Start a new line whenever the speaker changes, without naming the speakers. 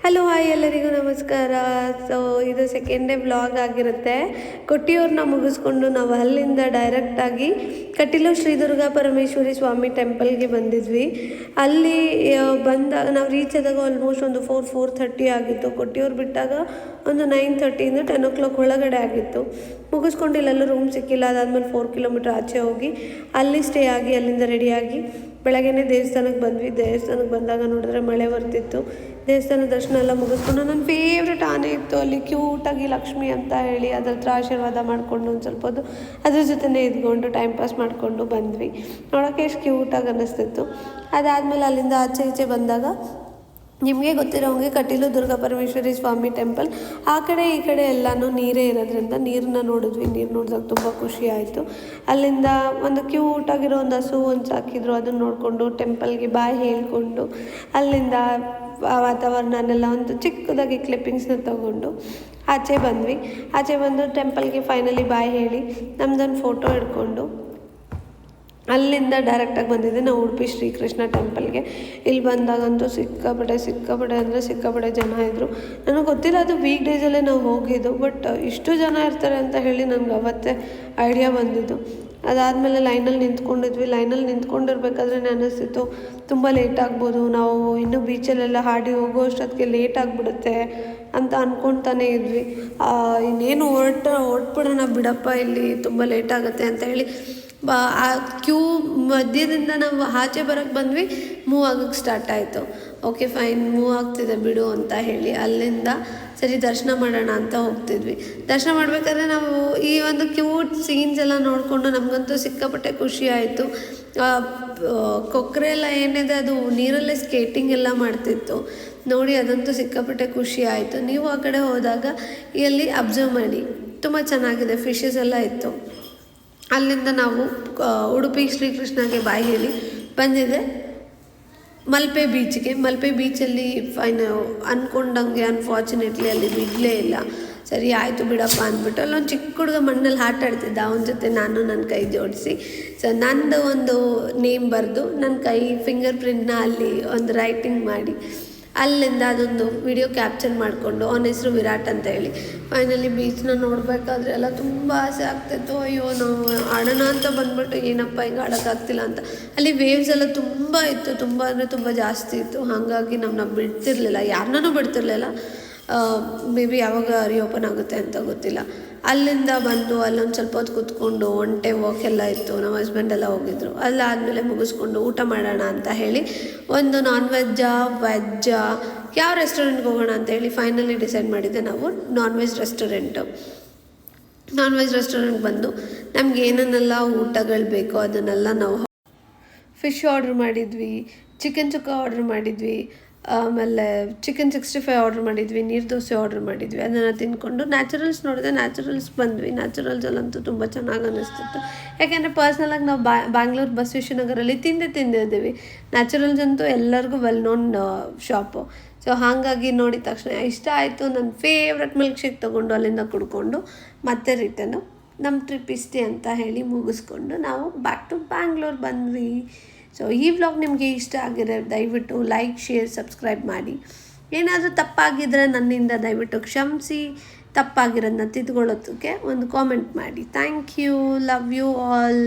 Hello hi ಎಲ್ಲರಿಗೂ ನಮಸ್ಕಾರ. So ಇದು ಸೆಕೆಂಡ್ ಡೇ ವ್ಲಾಗ್ ಆಗಿರುತ್ತೆ. ಕೊಟ್ಟಿಯೂರನ್ನ ಮುಗಿಸ್ಕೊಂಡು ನಾವು ಅಲ್ಲಿಂದ ಡೈರೆಕ್ಟಾಗಿ ಕಟೀಲು ಶ್ರೀ ದುರ್ಗಾ ಪರಮೇಶ್ವರಿ ಸ್ವಾಮಿ ಟೆಂಪಲ್ಗೆ ಬಂದಿದ್ವಿ. ಅಲ್ಲಿ ಬಂದಾಗ ನಾವು ರೀಚ್ ಆದಾಗ ಆಲ್ಮೋಸ್ಟ್ ಒಂದು 4:30 ಆಗಿತ್ತು. ಕೊಟ್ಟಿಯೂರು ಬಿಟ್ಟಾಗ ಒಂದು 9:30 10 o'clock ಒಳಗಡೆ ಆಗಿತ್ತು. ಮುಗಿಸ್ಕೊಂಡು ಇಲ್ಲೆಲ್ಲ ರೂಮ್ ಸಿಕ್ಕಿಲ್ಲ. ಅದಾದಮೇಲೆ 4 ಕಿಲೋಮೀಟ್ರ್ ಆಚೆ ಹೋಗಿ ಅಲ್ಲಿ ಸ್ಟೇ ಆಗಿ ಅಲ್ಲಿಂದ ರೆಡಿಯಾಗಿ ಬೆಳಗ್ಗೆನೇ ದೇವಸ್ಥಾನಕ್ಕೆ ಬಂದ್ವಿ. ದೇವಸ್ಥಾನಕ್ಕೆ ಬಂದಾಗ ನೋಡಿದ್ರೆ ಮಳೆ ಬರ್ತಿತ್ತು. ದೇವಸ್ಥಾನ ದರ್ಶನ ಎಲ್ಲ ಮುಗಿಸ್ಕೊಂಡು ನನ್ನ ಫೇವ್ರೆಟ್ ಆನೆ ಇತ್ತು ಅಲ್ಲಿ ಕ್ಯೂಟಾಗಿ ಲಕ್ಷ್ಮಿ ಅಂತ ಹೇಳಿ ಅದ್ರ ಹತ್ರ ಆಶೀರ್ವಾದ ಮಾಡಿಕೊಂಡು ಒಂದು ಸ್ವಲ್ಪ ಹೊತ್ತು ಅದ್ರ ಜೊತೆನೇ ಇದ್ಕೊಂಡು ಟೈಮ್ ಪಾಸ್ ಮಾಡಿಕೊಂಡು ಬಂದ್ವಿ. ನೋಡೋಕ್ಕೆ ಎಷ್ಟು ಕ್ಯೂಟಾಗಿ ಅನ್ನಿಸ್ತಿತ್ತು. ಅದಾದಮೇಲೆ ಅಲ್ಲಿಂದ ಆಚೆ ಈಚೆ ಬಂದಾಗ ನಿಮಗೆ ಗೊತ್ತಿರೋಂಗೆ ಕಟೀಲು ದುರ್ಗಾ ಪರಮೇಶ್ವರಿ ಸ್ವಾಮಿ ಟೆಂಪಲ್ ಆ ಕಡೆ ಈ ಕಡೆ ಎಲ್ಲನೂ ನೀರೇ ಇರೋದ್ರಿಂದ ನೀರನ್ನ ನೋಡಿದ್ವಿ. ನೀರು ನೋಡಿದಾಗ ತುಂಬ ಖುಷಿ ಆಯಿತು. ಅಲ್ಲಿಂದ ಒಂದು ಕ್ಯೂಟಾಗಿರೋ ಒಂದು ಹಸು ಒಂದು ಸಾಕಿದ್ರು, ಅದನ್ನು ನೋಡಿಕೊಂಡು ಟೆಂಪಲ್ಗೆ ಬಾಯ್ ಹೇಳಿಕೊಂಡು ಅಲ್ಲಿಂದ ವಾತಾವರಣನೆಲ್ಲ ಒಂದು ಚಿಕ್ಕದಾಗಿ ಕ್ಲಿಪ್ಪಿಂಗ್ಸ್ನ ತೊಗೊಂಡು ಆಚೆ ಬಂದ್ವಿ. ಆಚೆ ಬಂದು ಟೆಂಪಲ್ಗೆ ಫೈನಲಿ ಬಾಯ್ ಹೇಳಿ ನಮ್ಮದೊಂದು ಫೋಟೋ ಹಿಡ್ಕೊಂಡು ಅಲ್ಲಿಂದ ಡೈರೆಕ್ಟಾಗಿ ಬಂದಿದ್ದೆ ನಾವು ಉಡುಪಿ ಶ್ರೀಕೃಷ್ಣ ಟೆಂಪಲ್ಗೆ. ಇಲ್ಲಿ ಬಂದಾಗಂತೂ ಸಿಕ್ಕಾಪಟ್ಟೆ ಜನ ಇದ್ದರು. ನನಗೆ ಗೊತ್ತಿಲ್ಲ ಅದು ವೀಕ್ ಡೇಸಲ್ಲೇ ನಾವು ಹೋಗಿದ್ದು, ಬಟ್ ಇಷ್ಟು ಜನ ಇರ್ತಾರೆ ಅಂತ ಹೇಳಿ ನನಗೆ ಅವತ್ತೇ ಐಡಿಯಾ ಬಂದಿದ್ದು. ಅದಾದಮೇಲೆ ಲೈನಲ್ಲಿ ನಿಂತ್ಕೊಂಡಿದ್ವಿ. ಲೈನಲ್ಲಿ ನಿಂತ್ಕೊಂಡಿರ್ಬೇಕಾದ್ರೆ ಅನ್ನಿಸ್ತಿತ್ತು ತುಂಬ ಲೇಟ್ ಆಗ್ಬೋದು, ನಾವು ಇನ್ನೂ ಬೀಚಲ್ಲೆಲ್ಲ ಹಾಡಿ ಹೋಗೋ ಅಷ್ಟೊತ್ತಿಗೆ ಲೇಟ್ ಆಗಿಬಿಡುತ್ತೆ ಅಂತ ಅಂದ್ಕೊಳ್ತಾನೆ ಇದ್ವಿ. ಇನ್ನೇನು ಹೊರಟ್ಬಿಡೋಣ ಬಿಡಪ್ಪ, ಇಲ್ಲಿ ತುಂಬ ಲೇಟ್ ಆಗುತ್ತೆ ಅಂತ ಹೇಳಿ ಆ ಕ್ಯೂ ಮಧ್ಯದಿಂದ ನಾವು ಆಚೆ ಬರೋಕ್ಕೆ ಬಂದ್ವಿ. ಮೂವ್ ಆಗೋಕ್ಕೆ ಸ್ಟಾರ್ಟ್ ಆಯಿತು. ಓಕೆ ಫೈನ್, ಮೂವ್ ಆಗ್ತಿದೆ ಬಿಡು ಅಂತ ಹೇಳಿ ಅಲ್ಲಿಂದ ಸರಿ ದರ್ಶನ ಮಾಡೋಣ ಅಂತ ಹೋಗ್ತಿದ್ವಿ. ದರ್ಶನ ಮಾಡಬೇಕಾದ್ರೆ ನಾವು ಈ ಒಂದು ಕ್ಯೂಟ್ ಸೀನ್ಸ್ ಎಲ್ಲ ನೋಡಿಕೊಂಡು ನಮಗಂತೂ ಸಿಕ್ಕಾಪಟ್ಟೆ ಖುಷಿ ಆಯಿತು. ಕೊಕ್ಕರೆ ಎಲ್ಲ ಏನಿದೆ ಅದು ನೀರಲ್ಲೇ ಸ್ಕೇಟಿಂಗ್ ಎಲ್ಲ ಮಾಡ್ತಿತ್ತು ನೋಡಿ, ಅದಂತೂ ಸಿಕ್ಕಾಪಟ್ಟೆ ಖುಷಿ ಆಯಿತು. ನೀವು ಆ ಕಡೆ ಹೋದಾಗ ಇಲ್ಲಿ ಅಬ್ಸರ್ವ್ ಮಾಡಿ, ತುಂಬ ಚೆನ್ನಾಗಿದೆ. ಫಿಶಸ್ ಎಲ್ಲ ಇತ್ತು. ಅಲ್ಲಿಂದ ನಾವು ಉಡುಪಿ ಶ್ರೀಕೃಷ್ಣಗೆ ಬಾಯಿ ಹೇಳಿ ಬಂದಿದೆ ಮಲ್ಪೆ ಬೀಚ್ಗೆ. ಮಲ್ಪೆ ಬೀಚಲ್ಲಿ ಫೈನ್ ಅಂದ್ಕೊಂಡಂಗೆ ಅನ್ಫಾರ್ಚುನೇಟ್ಲಿ ಅಲ್ಲಿ ಬಿಡಲೇ ಇಲ್ಲ. ಸರಿ ಆಯಿತು ಬಿಡಪ್ಪ ಅಂದ್ಬಿಟ್ಟು ಅಲ್ಲೊಂದು ಚಿಕ್ಕ ಹುಡುಗ ಮಣ್ಣಲ್ಲಿ ಆಟ ಆಡ್ತಿದ್ದ. ಅವನ ಜೊತೆ ನಾನು ನನ್ನ ಕೈ ಜೋಡಿಸಿ ನಂದು ಒಂದು ನೇಮ್ ಬರೆದು ನನ್ನ ಕೈ ಫಿಂಗರ್ ಪ್ರಿಂಟ್ನ ಅಲ್ಲಿ ಒಂದು ರೈಟಿಂಗ್ ಮಾಡಿ ಅಲ್ಲಿಂದ ಅದೊಂದು ವಿಡಿಯೋ ಕ್ಯಾಪ್ಚರ್ ಮಾಡಿಕೊಂಡು ಅವನ ಹೆಸರು ವಿರಾಟ್ ಅಂತ ಹೇಳಿ ಫೈನಲಿ ಬೀಚ್ನ ನೋಡಬೇಕಾದ್ರೆ ಎಲ್ಲ ತುಂಬ ಆಸೆ ಆಗ್ತಾಯಿತ್ತು. ಅಯ್ಯೋ ನಾವು ಆಡೋಣ ಅಂತ ಬಂದ್ಬಿಟ್ಟು ಏನಪ್ಪ ಹಿಂಗೆ ಆಡೋಕ್ಕಾಗ್ತಿಲ್ಲ ಅಂತ. ಅಲ್ಲಿ ವೇವ್ಸ್ ಎಲ್ಲ ತುಂಬ ಇತ್ತು, ತುಂಬ ಅಂದರೆ ತುಂಬ ಜಾಸ್ತಿ ಇತ್ತು. ಹಾಗಾಗಿ ನಮ್ಮನ್ನ ಬಿಡ್ತಿರ್ಲಿಲ್ಲ, ಯಾರನ್ನೂ ಬಿಡ್ತಿರ್ಲಿಲ್ಲ. ಮೇ ಬಿ ಯಾವಾಗ ರಿಓಪನ್ ಆಗುತ್ತೆ ಅಂತ ಗೊತ್ತಿಲ್ಲ. ಅಲ್ಲಿಂದ ಬಂದು ಅಲ್ಲೊಂದು ಸ್ವಲ್ಪ ಹೊತ್ತು ಕೂತ್ಕೊಂಡು ಒಂಟೆ ವಾಕ್ ಎಲ್ಲ ಇತ್ತು. ನಮ್ಮ ಹಸ್ಬೆಂಡ್ ಎಲ್ಲ ಹೋಗಿದ್ರು. ಅಲ್ಲಾದಮೇಲೆ ಮುಗಿಸ್ಕೊಂಡು ಊಟ ಮಾಡೋಣ ಅಂತ ಹೇಳಿ ಒಂದು ನಾನ್ ವೆಜ್ಜಾ ಯಾವ ರೆಸ್ಟೋರೆಂಟ್ಗೆ ಹೋಗೋಣ ಅಂತ ಹೇಳಿ ಫೈನಲಿ ಡಿಸೈಡ್ ಮಾಡಿದ್ದೆ ನಾವು ನಾನ್ ವೆಜ್ ರೆಸ್ಟೋರೆಂಟ್ಗೆ ಬಂದು ನಮ್ಗೆ ಏನನ್ನೆಲ್ಲ ಊಟಗಳು ಬೇಕೋ ಅದನ್ನೆಲ್ಲ ನಾವು ಫಿಶ್ ಆರ್ಡ್ರ್ ಮಾಡಿದ್ವಿ, ಚಿಕನ್ ಸುಕ್ಕ ಆರ್ಡ್ರ್ ಮಾಡಿದ್ವಿ, ಆಮೇಲೆ ಚಿಕನ್ 65 ಆರ್ಡ್ರ್ ಮಾಡಿದ್ವಿ, ನೀರು ದೋಸೆ ಆರ್ಡ್ರ್ ಮಾಡಿದ್ವಿ. ಅದನ್ನು ತಿಂದ್ಕೊಂಡು ನ್ಯಾಚುರಲ್ಸ್ ನೋಡಿದೆ, ನ್ಯಾಚುರಲ್ಸ್ ಬಂದ್ವಿ. ನ್ಯಾಚುರಲ್ಸಲ್ಲಂತೂ ತುಂಬ ಚೆನ್ನಾಗಿ ಅನ್ನಿಸ್ತಿತ್ತು. ಯಾಕೆಂದರೆ ಪರ್ಸ್ನಲಾಗಿ ನಾವು ಬ್ಯಾಂಗ್ಳೂರು ಬಸವೇಶ್ವರನಗರಲ್ಲಿ ತಿಂದಿದ್ದೀವಿ. ನ್ಯಾಚುರಲ್ಸ್ ಅಂತೂ ಎಲ್ಲರಿಗೂ ವೆಲ್ ನೋನ್ ಶಾಪು. ಸೊ ಹಾಗಾಗಿ ನೋಡಿದ ತಕ್ಷಣ ಇಷ್ಟ ಆಯಿತು. ನನ್ನ ಫೇವ್ರೆಟ್ ಮಿಲ್ಕ್ ಶೇಕ್ ತೊಗೊಂಡು ಅಲ್ಲಿಂದ ಕುಡ್ಕೊಂಡು ಮತ್ತೆ ರಿಟರ್ನು ನಮ್ಮ ಟ್ರಿಪ್ ಇಷ್ಟೇ ಅಂತ ಹೇಳಿ ಮುಗಿಸ್ಕೊಂಡು ನಾವು ಬ್ಯಾಕ್ ಟು ಬ್ಯಾಂಗ್ಳೂರ್ ಬಂದ್ವಿ. ಸೊ ಈ ವ್ಲಾಗ್ ನಿಮಗೆ ಇಷ್ಟ ಆಗಿದ್ರೆ ದಯವಿಟ್ಟು ಲೈಕ್, ಶೇರ್, ಸಬ್ಸ್ಕ್ರೈಬ್ ಮಾಡಿ. ಏನಾದರೂ ತಪ್ಪಾಗಿದ್ದರೆ ನನ್ನಿಂದ ದಯವಿಟ್ಟು ಕ್ಷಮಿಸಿ. ತಪ್ಪಾಗಿರೋದನ್ನ ತಿದ್ಕೊಳ್ಳೋದಕ್ಕೆ ಒಂದು ಕಾಮೆಂಟ್ ಮಾಡಿ. Thank you, love you all.